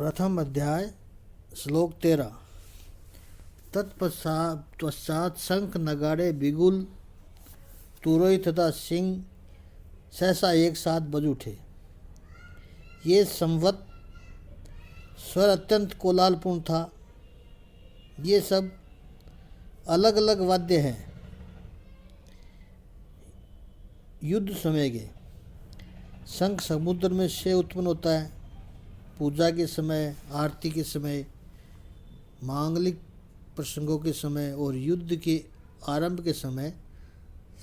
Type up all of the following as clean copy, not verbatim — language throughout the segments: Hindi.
प्रथम अध्याय श्लोक 13। तत्पश्चात शंख नगाड़े बिगुल तुरई तथा सिंह सहसा एक साथ बज उठे। ये संवत स्वर अत्यंत कोलाहलपूर्ण था। ये सब अलग अलग वाद्य हैं, युद्ध समय के। शंख समुद्र में से उत्पन्न होता है। पूजा के समय, आरती के समय, मांगलिक प्रसंगों के समय और युद्ध के आरंभ के समय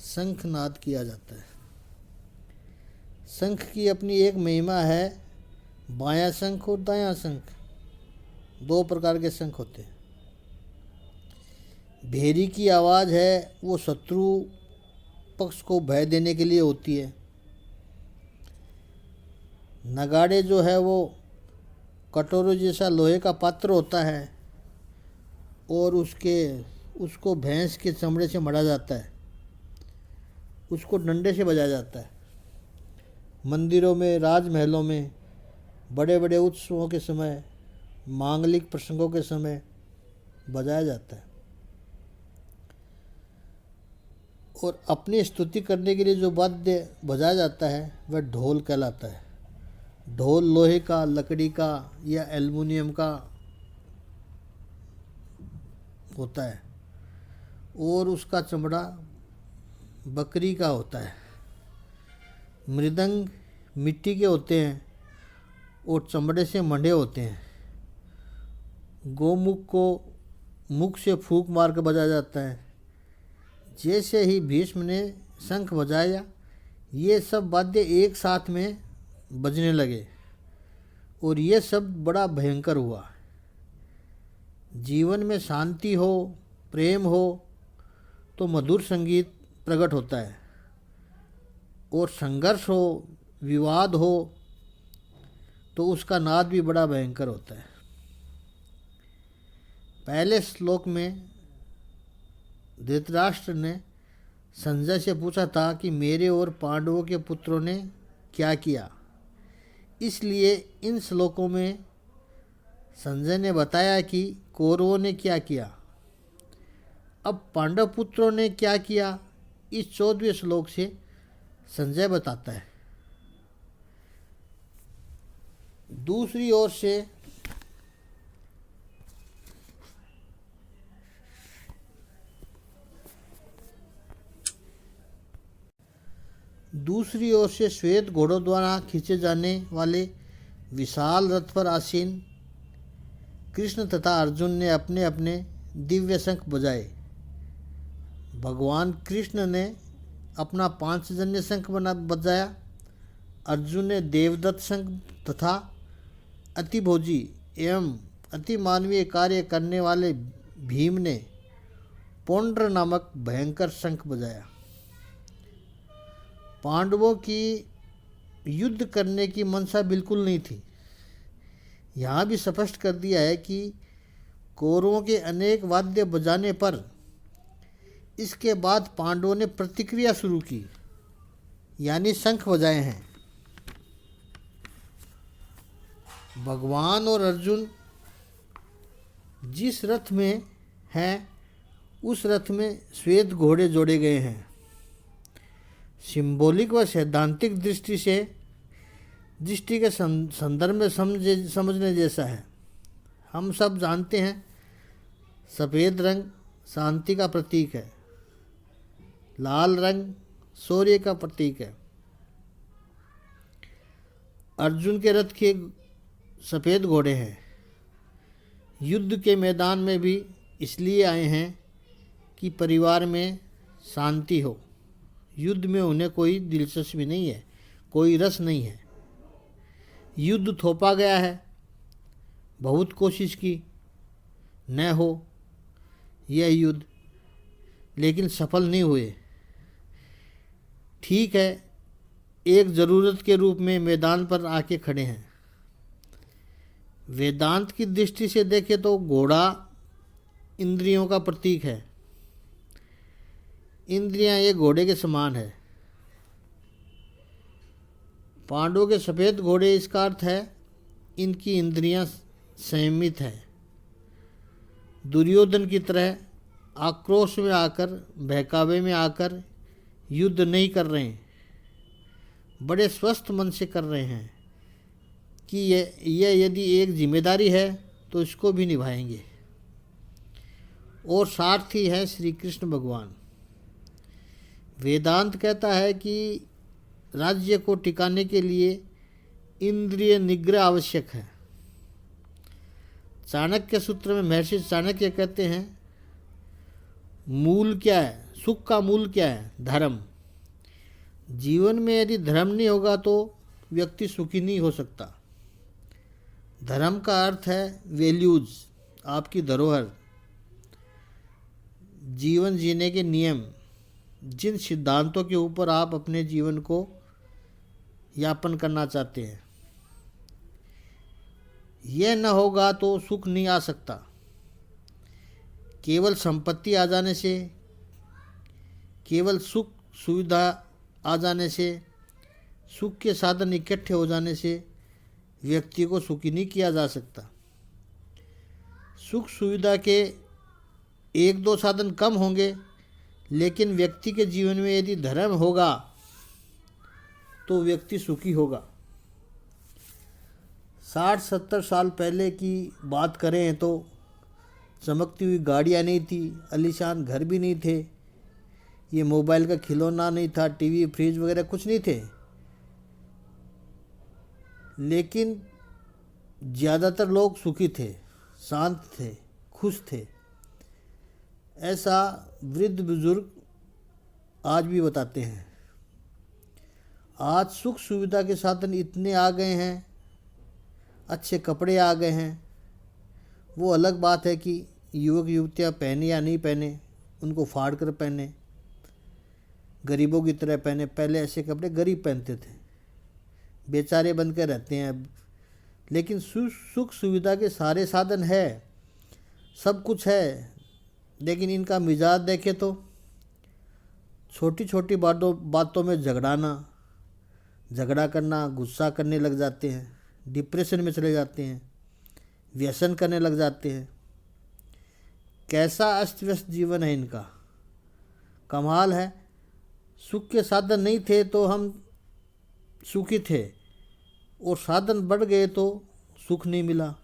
शंखनाद किया जाता है। शंख की अपनी एक महिमा है। बायां शंख और दायां शंख, दो प्रकार के शंख होते हैं। भेरी की आवाज़ है, वो शत्रु पक्ष को भय देने के लिए होती है। नगाड़े जो है वो कटोरे जैसा लोहे का पात्र होता है और उसको भैंस के चमड़े से मढ़ा जाता है। उसको डंडे से बजाया जाता है। मंदिरों में, राजमहलों में, बड़े बड़े उत्सवों के समय, मांगलिक प्रसंगों के समय बजाया जाता है। और अपनी स्तुति करने के लिए जो वाद्य बजाया जाता है वह ढोल कहलाता है। ढोल लोहे का, लकड़ी का या एल्युमिनियम का होता है और उसका चमड़ा बकरी का होता है। मृदंग मिट्टी के होते हैं और चमड़े से मंडे होते हैं। गोमुख को मुख से फूंक मार कर बजाया जाता है। जैसे ही भीष्म ने शंख बजाया, ये सब वाद्य एक साथ में बजने लगे और ये सब बड़ा भयंकर हुआ। जीवन में शांति हो, प्रेम हो तो मधुर संगीत प्रकट होता है, और संघर्ष हो, विवाद हो तो उसका नाद भी बड़ा भयंकर होता है। पहले श्लोक में धृतराष्ट्र ने संजय से पूछा था कि मेरे और पांडवों के पुत्रों ने क्या किया। इसलिए इन श्लोकों में संजय ने बताया कि कौरवों ने क्या किया। अब पांडव पुत्रों ने क्या किया, इस 14वें श्लोक से संजय बताता है। दूसरी ओर से श्वेत घोड़ों द्वारा खींचे जाने वाले विशाल रथ पर आसीन कृष्ण तथा अर्जुन ने अपने अपने दिव्य शंख बजाए। भगवान कृष्ण ने अपना पांचजन्य शंख बजाया। अर्जुन ने देवदत्त शंख तथा अतिभोजी एवं अति मानवीय कार्य करने वाले भीम ने पौंड्र नामक भयंकर शंख बजाया। पांडवों की युद्ध करने की मनसा बिल्कुल नहीं थी। यहाँ भी स्पष्ट कर दिया है कि कौरवों के अनेक वाद्य बजाने पर इसके बाद पांडवों ने प्रतिक्रिया शुरू की, यानी शंख बजाए हैं। भगवान और अर्जुन जिस रथ में हैं उस रथ में श्वेत घोड़े जोड़े गए हैं। सिंबॉलिक व सैद्धांतिक दृष्टि के संदर्भ में समझने जैसा है। हम सब जानते हैं सफ़ेद रंग शांति का प्रतीक है, लाल रंग शौर्य का प्रतीक है। अर्जुन के रथ के सफ़ेद घोड़े हैं। युद्ध के मैदान में भी इसलिए आए हैं कि परिवार में शांति हो। युद्ध में उन्हें कोई दिलचस्पी नहीं है, कोई रस नहीं है। युद्ध थोपा गया है, बहुत कोशिश की, न हो यह युद्ध, लेकिन सफल नहीं हुए। ठीक है, एक ज़रूरत के रूप में मैदान पर आके खड़े हैं। वेदांत की दृष्टि से देखें तो घोड़ा इंद्रियों का प्रतीक है। इंद्रियां एक घोड़े के समान है। पांडवों के सफ़ेद घोड़े इसका अर्थ है इनकी इंद्रियां संयमित है। दुर्योधन की तरह आक्रोश में आकर, बहकावे में आकर युद्ध नहीं कर रहे हैं, बड़े स्वस्थ मन से कर रहे हैं कि यह यदि एक जिम्मेदारी है तो इसको भी निभाएंगे। और सारथी है श्री कृष्ण भगवान। वेदांत कहता है कि राज्य को टिकाने के लिए इंद्रिय निग्रह आवश्यक है। चाणक्य सूत्र में महर्षि चाणक्य कहते हैं, मूल क्या है, सुख का मूल क्या है? धर्म। जीवन में यदि धर्म नहीं होगा तो व्यक्ति सुखी नहीं हो सकता। धर्म का अर्थ है वैल्यूज, आपकी धरोहर, जीवन जीने के नियम, जिन सिद्धांतों के ऊपर आप अपने जीवन को यापन करना चाहते हैं। यह न होगा तो सुख नहीं आ सकता। केवल संपत्ति आ जाने से, केवल सुख सुविधा आ जाने से, सुख के साधन इकट्ठे हो जाने से व्यक्ति को सुखी नहीं किया जा सकता। सुख सुविधा के एक दो साधन कम होंगे, लेकिन व्यक्ति के जीवन में यदि धर्म होगा तो व्यक्ति सुखी होगा। 60-70 साल पहले की बात करें तो चमकती हुई गाड़ियाँ नहीं थी, आलीशान घर भी नहीं थे, ये मोबाइल का खिलौना नहीं था, टीवी फ्रिज वगैरह कुछ नहीं थे, लेकिन ज़्यादातर लोग सुखी थे, शांत थे, खुश थे। ऐसा वृद्ध बुजुर्ग आज भी बताते हैं। आज सुख सुविधा के साधन इतने आ गए हैं, अच्छे कपड़े आ गए हैं। वो अलग बात है कि युवक युवतियाँ पहने या नहीं पहने, उनको फाड़ कर पहने, गरीबों की तरह पहने। पहले ऐसे कपड़े गरीब पहनते थे, बेचारे बन कर रहते हैं अब। लेकिन सुख सुविधा के सारे साधन है, सब कुछ है, लेकिन इनका मिजाज देखे तो छोटी छोटी बातों में झगड़ा करना, गुस्सा करने लग जाते हैं, डिप्रेशन में चले जाते हैं, व्यसन करने लग जाते हैं। कैसा अस्त व्यस्त जीवन है इनका, कमाल है। सुख के साधन नहीं थे तो हम सुखी थे, और साधन बढ़ गए तो सुख नहीं मिला,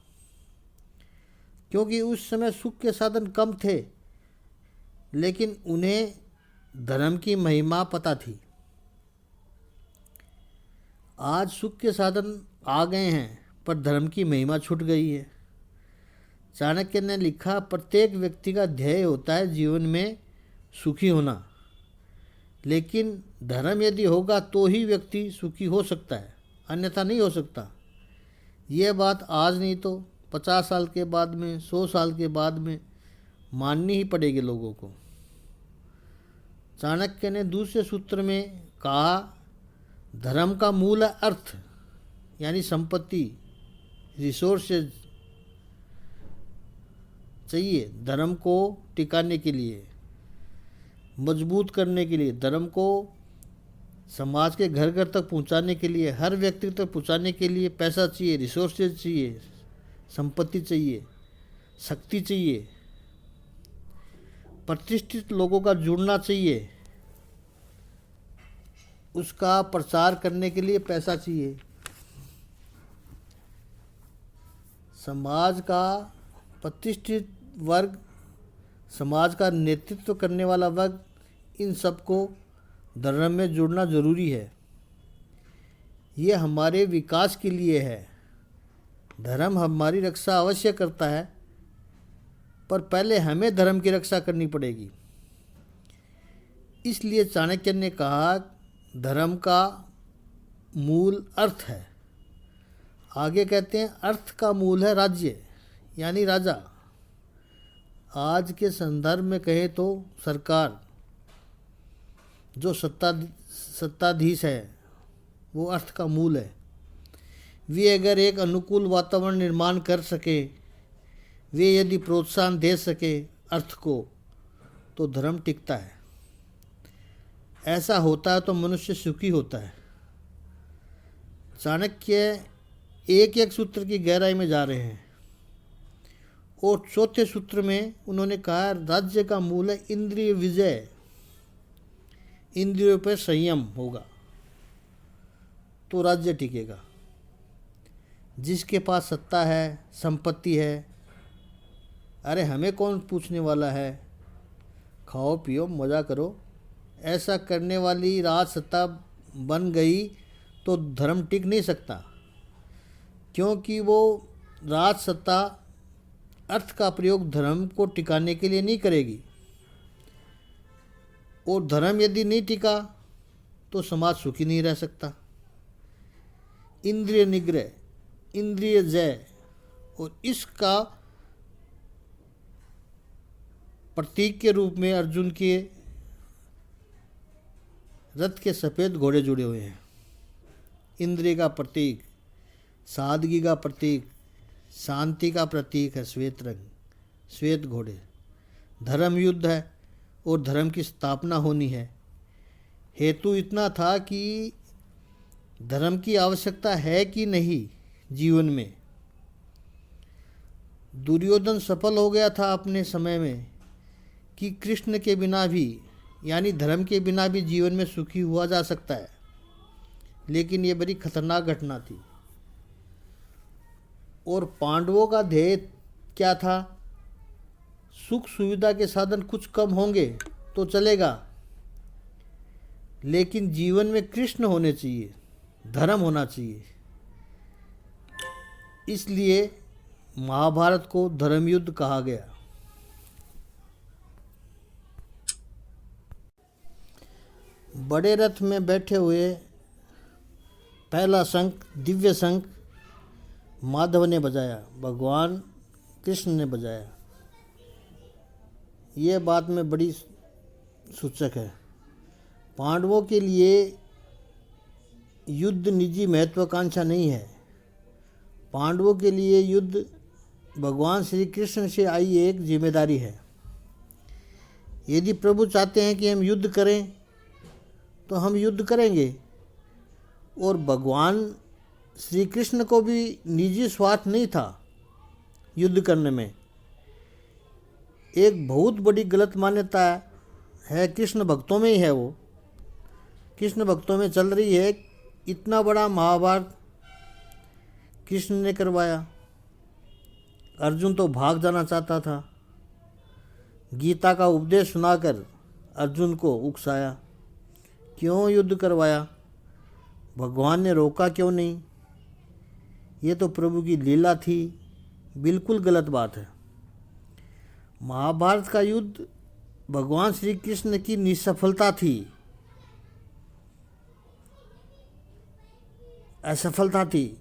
क्योंकि उस समय सुख के साधन कम थे, लेकिन उन्हें धर्म की महिमा पता थी। आज सुख के साधन आ गए हैं पर धर्म की महिमा छूट गई है। चाणक्य ने लिखा, प्रत्येक व्यक्ति का ध्येय होता है जीवन में सुखी होना, लेकिन धर्म यदि होगा तो ही व्यक्ति सुखी हो सकता है, अन्यथा नहीं हो सकता। यह बात आज नहीं तो 50 साल के बाद में, 100 साल के बाद में माननी ही पड़ेगी लोगों को। चाणक्य ने दूसरे सूत्र में कहा, धर्म का मूल है अर्थ, यानी संपत्ति, रिसोर्सेज चाहिए धर्म को टिकाने के लिए, मजबूत करने के लिए, धर्म को समाज के घर घर तक पहुंचाने के लिए, हर व्यक्ति तक पहुंचाने के लिए पैसा चाहिए, रिसोर्सेज चाहिए, संपत्ति चाहिए, शक्ति चाहिए, प्रतिष्ठित लोगों का जुड़ना चाहिए, उसका प्रचार करने के लिए पैसा चाहिए। समाज का प्रतिष्ठित वर्ग, समाज का नेतृत्व करने वाला वर्ग, इन सबको धर्म में जुड़ना जरूरी है। ये हमारे विकास के लिए है। धर्म हमारी रक्षा अवश्य करता है, पर पहले हमें धर्म की रक्षा करनी पड़ेगी। इसलिए चाणक्य ने कहा, धर्म का मूल अर्थ है। आगे कहते हैं, अर्थ का मूल है राज्य, यानी राजा। आज के संदर्भ में कहें तो सरकार, जो सत्ताधीश है, वो अर्थ का मूल है। वे अगर एक अनुकूल वातावरण निर्माण कर सके, वे यदि प्रोत्साहन दे सके अर्थ को, तो धर्म टिकता है। ऐसा होता है तो मनुष्य सुखी होता है। चाणक्य एक एक सूत्र की गहराई में जा रहे हैं। और चौथे सूत्र में उन्होंने कहा राज्य का मूल है इंद्रिय विजय, इंद्रियों पर संयम होगा तो राज्य टिकेगा। जिसके पास सत्ता है, संपत्ति है, अरे हमें कौन पूछने वाला है, खाओ पियो मज़ा करो, ऐसा करने वाली राज सत्ता बन गई तो धर्म टिक नहीं सकता, क्योंकि वो राज सत्ता अर्थ का प्रयोग धर्म को टिकाने के लिए नहीं करेगी। और धर्म यदि नहीं टिका तो समाज सुखी नहीं रह सकता। इंद्रिय निग्रह, इंद्रिय जय, और इसका प्रतीक के रूप में अर्जुन के रथ के सफ़ेद घोड़े जुड़े हुए हैं। इंद्रिय का प्रतीक, सादगी का प्रतीक, शांति का प्रतीक है श्वेत रंग, श्वेत घोड़े। धर्म युद्ध है और धर्म की स्थापना होनी है। हेतु इतना था कि धर्म की आवश्यकता है कि नहीं जीवन में। दुर्योधन सफल हो गया था अपने समय में कि कृष्ण के बिना भी, यानी धर्म के बिना भी जीवन में सुखी हुआ जा सकता है, लेकिन ये बड़ी खतरनाक घटना थी। और पांडवों का ध्येय क्या था? सुख सुविधा के साधन कुछ कम होंगे तो चलेगा, लेकिन जीवन में कृष्ण होने चाहिए, धर्म होना चाहिए। इसलिए महाभारत को धर्मयुद्ध कहा गया। बड़े रथ में बैठे हुए पहला शंख, दिव्य शंख माधव ने बजाया, भगवान कृष्ण ने बजाया। ये बात में बड़ी सूचक है। पांडवों के लिए युद्ध निजी महत्वाकांक्षा नहीं है। पांडवों के लिए युद्ध भगवान श्री कृष्ण से आई एक जिम्मेदारी है। यदि प्रभु चाहते हैं कि हम युद्ध करें तो हम युद्ध करेंगे। और भगवान श्री कृष्ण को भी निजी स्वार्थ नहीं था युद्ध करने में। एक बहुत बड़ी गलत मान्यता है, कृष्ण भक्तों में ही है, वो कृष्ण भक्तों में चल रही है। इतना बड़ा महाभारत कृष्ण ने करवाया, अर्जुन तो भाग जाना चाहता था। गीता का उपदेश सुनाकर अर्जुन को उकसाया, क्यों युद्ध करवाया, भगवान ने रोका क्यों नहीं? ये तो प्रभु की लीला थी। बिल्कुल गलत बात है। महाभारत का युद्ध भगवान श्री कृष्ण की निसफलता थी, असफलता थी।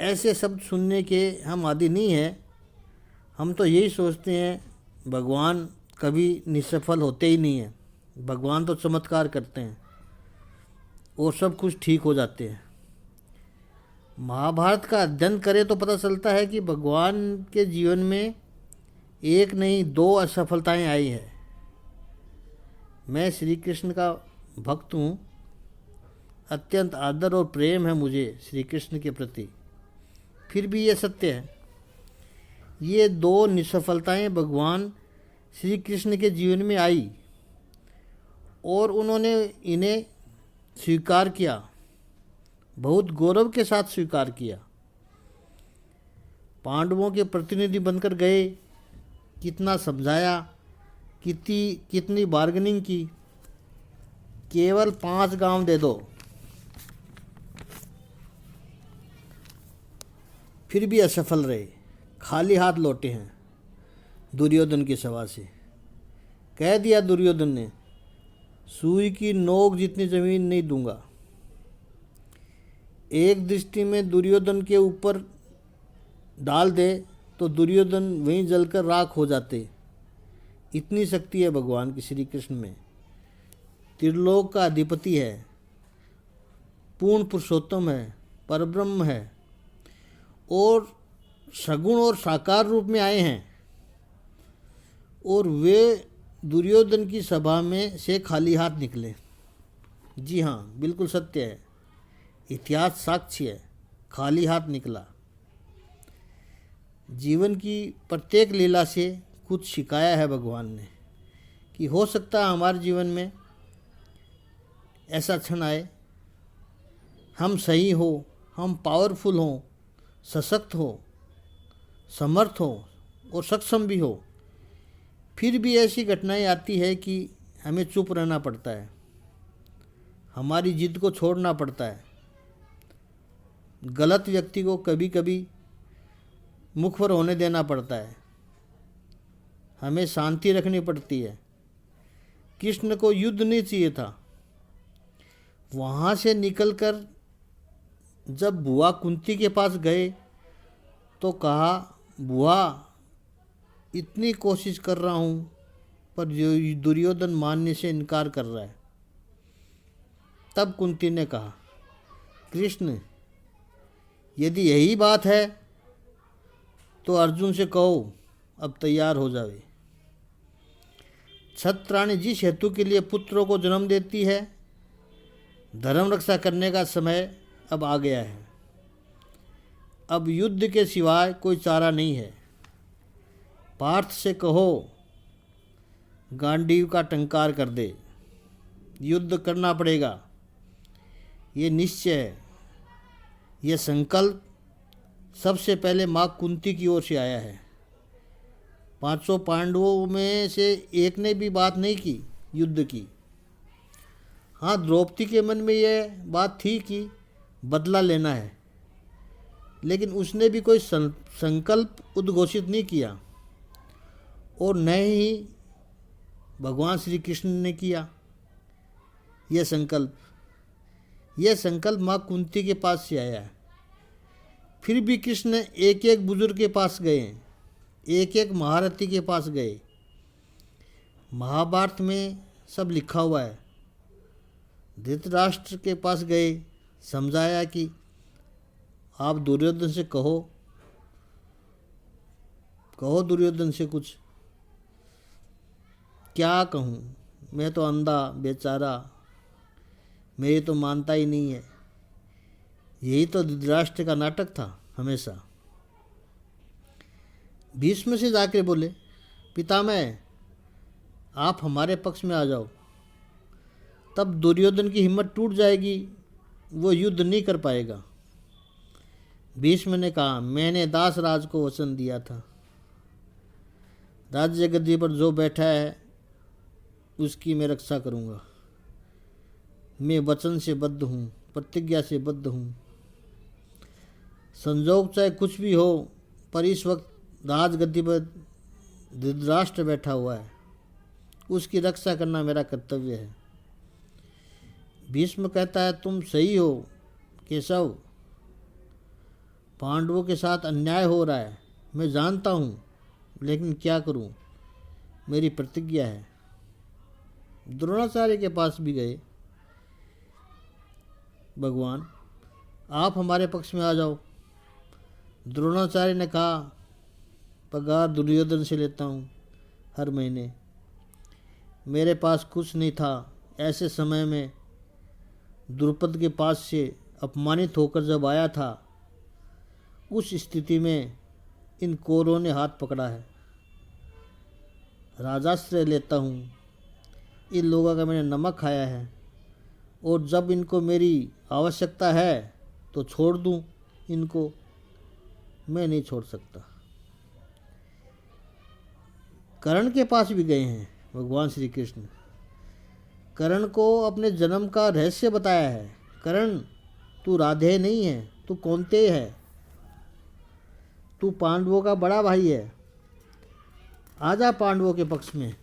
ऐसे शब्द सुनने के हम आदी नहीं हैं। हम तो यही सोचते हैं भगवान कभी निसफल होते ही नहीं हैं, भगवान तो चमत्कार करते हैं और सब कुछ ठीक हो जाते हैं। महाभारत का अध्ययन करें तो पता चलता है कि भगवान के जीवन में एक नहीं दो असफलताएं आई हैं। मैं श्री कृष्ण का भक्त हूँ, अत्यंत आदर और प्रेम है मुझे श्री कृष्ण के प्रति, फिर भी ये सत्य है। ये दो निसफलताएं भगवान श्री कृष्ण के जीवन में आई और उन्होंने इन्हें स्वीकार किया, बहुत गौरव के साथ स्वीकार किया। पांडवों के प्रतिनिधि बनकर गए, कितना समझाया, कितनी बार्गेनिंग की। केवल 5 गांव दे दो, फिर भी असफल रहे, खाली हाथ लौटे हैं दुर्योधन की सभा से। कह दिया दुर्योधन ने, सुई की नोक जितनी जमीन नहीं दूंगा। एक दृष्टि में दुर्योधन के ऊपर डाल दे तो दुर्योधन वहीं जलकर राख हो जाते। इतनी शक्ति है भगवान की श्री कृष्ण में। त्रिलोक का अधिपति है, पूर्ण पुरुषोत्तम है, परब्रह्म है और सगुण और साकार रूप में आए हैं। और वे दुर्योधन की सभा में से खाली हाथ निकले। जी हाँ, बिल्कुल सत्य है, इतिहास साक्षी है, खाली हाथ निकला। जीवन की प्रत्येक लीला से कुछ सिखाया है भगवान ने कि हो सकता है हमारे जीवन में ऐसा क्षण आए, हम सही हो, हम पावरफुल हों, सशक्त हो, समर्थ हो और सक्षम भी हो, फिर भी ऐसी घटनाएं आती है कि हमें चुप रहना पड़ता है, हमारी जिद को छोड़ना पड़ता है। गलत व्यक्ति को कभी कभी मुख पर होने देना पड़ता है, हमें शांति रखनी पड़ती है। कृष्ण को युद्ध नहीं चाहिए था। वहाँ से निकलकर जब बुआ कुंती के पास गए तो कहा, बुआ इतनी कोशिश कर रहा हूँ पर दुर्योधन मानने से इनकार कर रहा है। तब कुंती ने कहा, कृष्ण यदि यही बात है तो अर्जुन से कहो अब तैयार हो जावे। छत्राणी जिस हेतु के लिए पुत्रों को जन्म देती है, धर्म रक्षा करने का समय अब आ गया है। अब युद्ध के सिवाय कोई चारा नहीं है। पार्थ से कहो गांडीव का टंकार कर दे, युद्ध करना पड़ेगा। ये निश्चय है, ये संकल्प सबसे पहले माँ कुंती की ओर से आया है। 500 पांडवों में से एक ने भी बात नहीं की युद्ध की। हाँ, द्रौपदी के मन में यह बात थी कि बदला लेना है, लेकिन उसने भी कोई संकल्प उद्घोषित नहीं किया और न ही भगवान श्री कृष्ण ने किया यह संकल्प। यह संकल्प माँ कुंती के पास से आया है। फिर भी कृष्ण एक एक बुजुर्ग के पास गए, एक एक महारथी के पास गए। महाभारत में सब लिखा हुआ है। धृतराष्ट्र के पास गए, समझाया कि आप दुर्योधन से कहो दुर्योधन से कुछ। क्या कहूँ, मैं तो अंधा बेचारा, मेरी तो मानता ही नहीं है। यही तो धृतराष्ट्र का नाटक था हमेशा। भीष्म से जाकर बोले, पितामह आप हमारे पक्ष में आ जाओ। तब दुर्योधन की हिम्मत टूट जाएगी, वो युद्ध नहीं कर पाएगा। भीष्म ने कहा, मैंने दासराज को वचन दिया था, राज्य गद्दी पर जो बैठा है उसकी मैं रक्षा करूँगा। मैं वचन से बद्ध हूँ, प्रतिज्ञा से बद्ध हूँ। संजोग चाहे कुछ भी हो, पर इस वक्त राजगद्दी पर धृतराष्ट्र बैठा हुआ है, उसकी रक्षा करना मेरा कर्तव्य है। भीष्म कहता है, तुम सही हो केशव, पांडवों के साथ अन्याय हो रहा है, मैं जानता हूँ, लेकिन क्या करूँ, मेरी प्रतिज्ञा है। द्रोणाचार्य के पास भी गए, भगवान आप हमारे पक्ष में आ जाओ। द्रोणाचार्य ने कहा, पगार दुर्योधन से लेता हूँ हर महीने, मेरे पास कुछ नहीं था। ऐसे समय में द्रुपद के पास से अपमानित होकर जब आया था, उस स्थिति में इन कौरवों ने हाथ पकड़ा है। राजाश्रय लेता हूँ, इन लोगों का मैंने नमक खाया है, और जब इनको मेरी आवश्यकता है तो छोड़ दूँ इनको, मैं नहीं छोड़ सकता। कर्ण के पास भी गए हैं भगवान श्री कृष्ण। कर्ण को अपने जन्म का रहस्य बताया है। कर्ण तू राधे नहीं है, तू कौन्तेय है, तू पांडवों का बड़ा भाई है, आजा पांडवों के पक्ष में।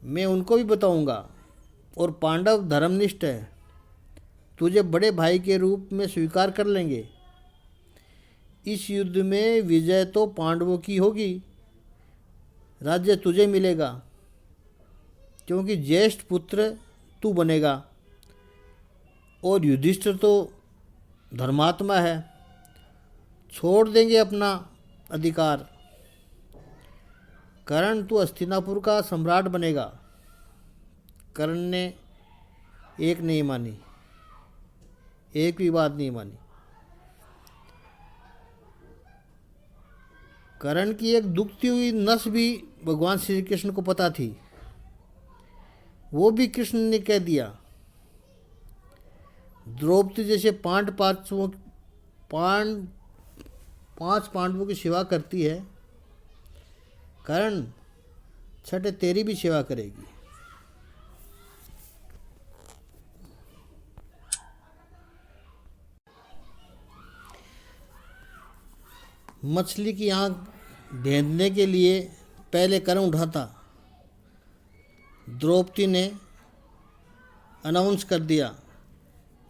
मैं उनको भी बताऊंगा, और पांडव धर्मनिष्ठ है, तुझे बड़े भाई के रूप में स्वीकार कर लेंगे। इस युद्ध में विजय तो पांडवों की होगी, राज्य तुझे मिलेगा, क्योंकि ज्येष्ठ पुत्र तू बनेगा, और युधिष्ठिर तो धर्मात्मा है, छोड़ देंगे अपना अधिकार। कर्ण तू हस्तिनापुर का सम्राट बनेगा। कर्ण ने एक नहीं मानी, एक भी बात नहीं मानी। कर्ण की एक दुखती हुई नस भी भगवान श्री कृष्ण को पता थी, वो भी कृष्ण ने कह दिया। द्रौपदी जैसे पांच पांडवों की सेवा करती है, कर्ण छठे तेरी भी सेवा करेगी। मछली की आंख ढूंढने के लिए पहले कर्ण उठा था। द्रौपदी ने अनाउंस कर दिया,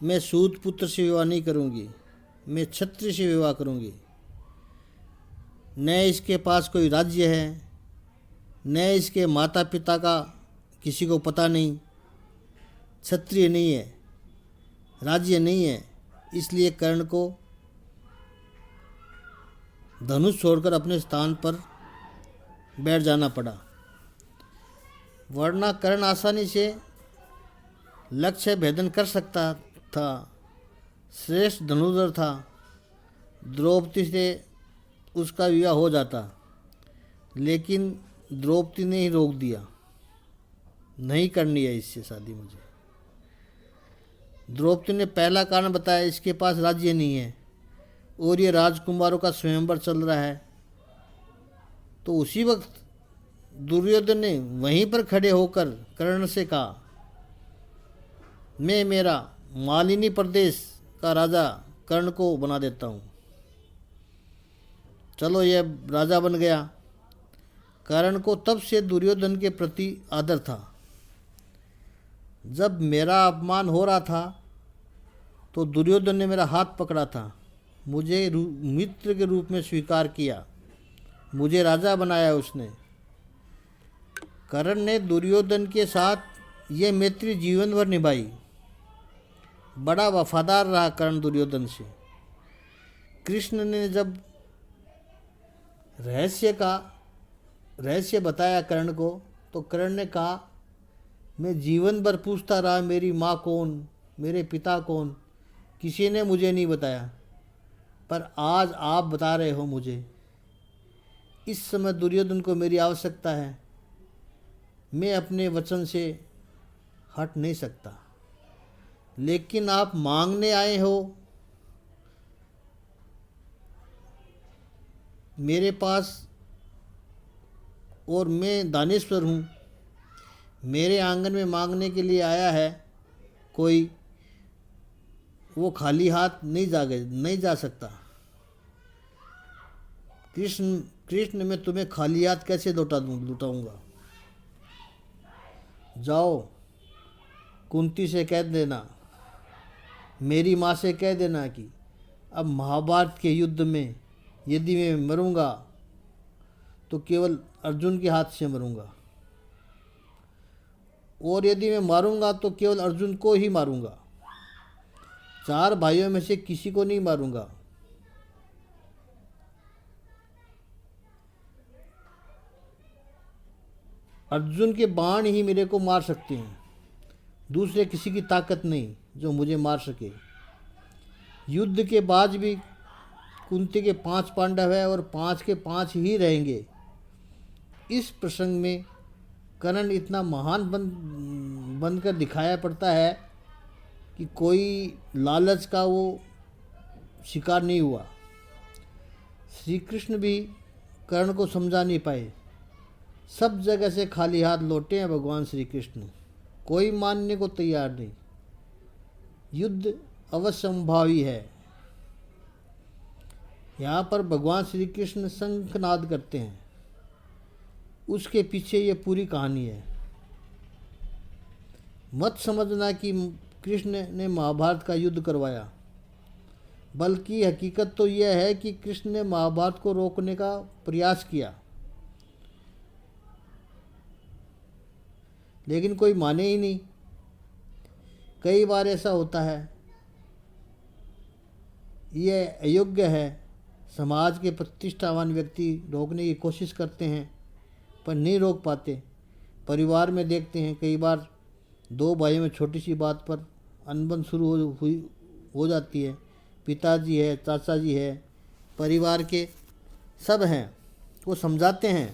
मैं सूत पुत्र से विवाह नहीं करूंगी, मैं क्षत्रिय से विवाह करूंगी। न इसके पास कोई राज्य है, न इसके माता पिता का किसी को पता नहीं, क्षत्रिय नहीं है, राज्य नहीं है, इसलिए कर्ण को धनुष छोड़कर अपने स्थान पर बैठ जाना पड़ा, वरना कर्ण आसानी से लक्ष्य भेदन कर सकता था। श्रेष्ठ धनुर्धर था, द्रौपदी से उसका विवाह हो जाता, लेकिन द्रौपदी ने ही रोक दिया, नहीं करनी है इससे शादी मुझे। द्रौपदी ने पहला कारण बताया, इसके पास राज्य नहीं है और ये राजकुमारों का स्वयंवर चल रहा है। तो उसी वक्त दुर्योधन ने वहीं पर खड़े होकर कर्ण से कहा, मैं मेरा मालिनी प्रदेश का राजा कर्ण को बना देता हूँ। चलो यह राजा बन गया। कर्ण को तब से दुर्योधन के प्रति आदर था। जब मेरा अपमान हो रहा था तो दुर्योधन ने मेरा हाथ पकड़ा था, मुझे मित्र के रूप में स्वीकार किया, मुझे राजा बनाया उसने। कर्ण ने दुर्योधन के साथ ये मैत्री जीवन भर निभाई। बड़ा वफादार रहा कर्ण दुर्योधन से। कृष्ण ने जब रहस्य बताया कर्ण को, तो कर्ण ने कहा, मैं जीवन भर पूछता रहा मेरी माँ कौन, मेरे पिता कौन, किसी ने मुझे नहीं बताया, पर आज आप बता रहे हो मुझे। इस समय दुर्योधन को मेरी आवश्यकता है, मैं अपने वचन से हट नहीं सकता, लेकिन आप मांगने आए हो, मेरे पास, और मैं दानेश्वर हूँ, मेरे आंगन में मांगने के लिए आया है कोई, वो खाली हाथ नहीं जा सकता। कृष्ण मैं तुम्हें खाली हाथ कैसे लौटाऊंगा। जाओ कुंती से कह देना, मेरी माँ से कह देना कि अब महाभारत के युद्ध में यदि मैं मरूंगा तो केवल अर्जुन के हाथ से मरूंगा, और यदि मैं मारूंगा तो केवल अर्जुन को ही मारूंगा, 4 भाइयों में से किसी को नहीं मारूंगा। अर्जुन के बाण ही मेरे को मार सकते हैं, दूसरे किसी की ताकत नहीं जो मुझे मार सके। युद्ध के बाद भी कुंती के 5 पांडव है और 5 के 5 ही रहेंगे। इस प्रसंग में कर्ण इतना महान बनकर दिखाया पड़ता है कि कोई लालच का वो शिकार नहीं हुआ। श्री कृष्ण भी कर्ण को समझा नहीं पाए, सब जगह से खाली हाथ लौटे हैं भगवान श्री कृष्ण, कोई मानने को तैयार नहीं। युद्ध अवश्यंभावी है। यहाँ पर भगवान श्री कृष्ण शंखनाद करते हैं, उसके पीछे ये पूरी कहानी है। मत समझना कि कृष्ण ने महाभारत का युद्ध करवाया, बल्कि हकीकत तो यह है कि कृष्ण ने महाभारत को रोकने का प्रयास किया, लेकिन कोई माने ही नहीं। कई बार ऐसा होता है, यह अयोग्य है, समाज के प्रतिष्ठावान व्यक्ति रोकने की कोशिश करते हैं पर नहीं रोक पाते। परिवार में देखते हैं कई बार 2 भाइयों में छोटी सी बात पर अनबन शुरू हो जाती है। पिताजी है, चाचा जी है, परिवार के सब हैं, को समझाते हैं।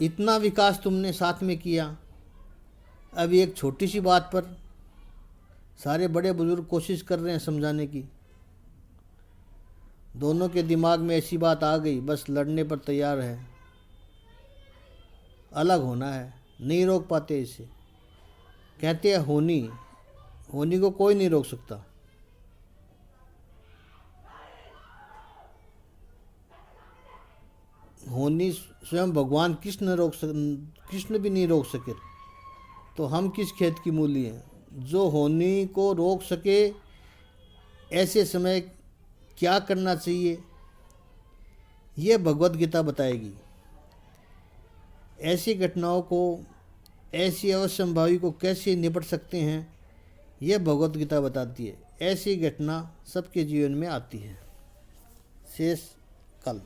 इतना विकास तुमने साथ में किया, अब एक छोटी सी बात पर सारे बड़े बुजुर्ग कोशिश कर रहे हैं समझाने की। दोनों के दिमाग में ऐसी बात आ गई, बस लड़ने पर तैयार है, अलग होना है, नहीं रोक पाते इसे। कहते हैं होनी को कोई नहीं रोक सकता। होनी स्वयं भगवान कृष्ण भी नहीं रोक सके, तो हम किस खेत की मूली हैं। जो होनी को रोक सके, ऐसे समय क्या करना चाहिए ये भगवत गीता बताएगी। ऐसी घटनाओं को, ऐसी अवश्यंभावी को कैसे निपट सकते हैं, यह भगवत गीता बताती है। ऐसी घटना सबके जीवन में आती है। शेष कल।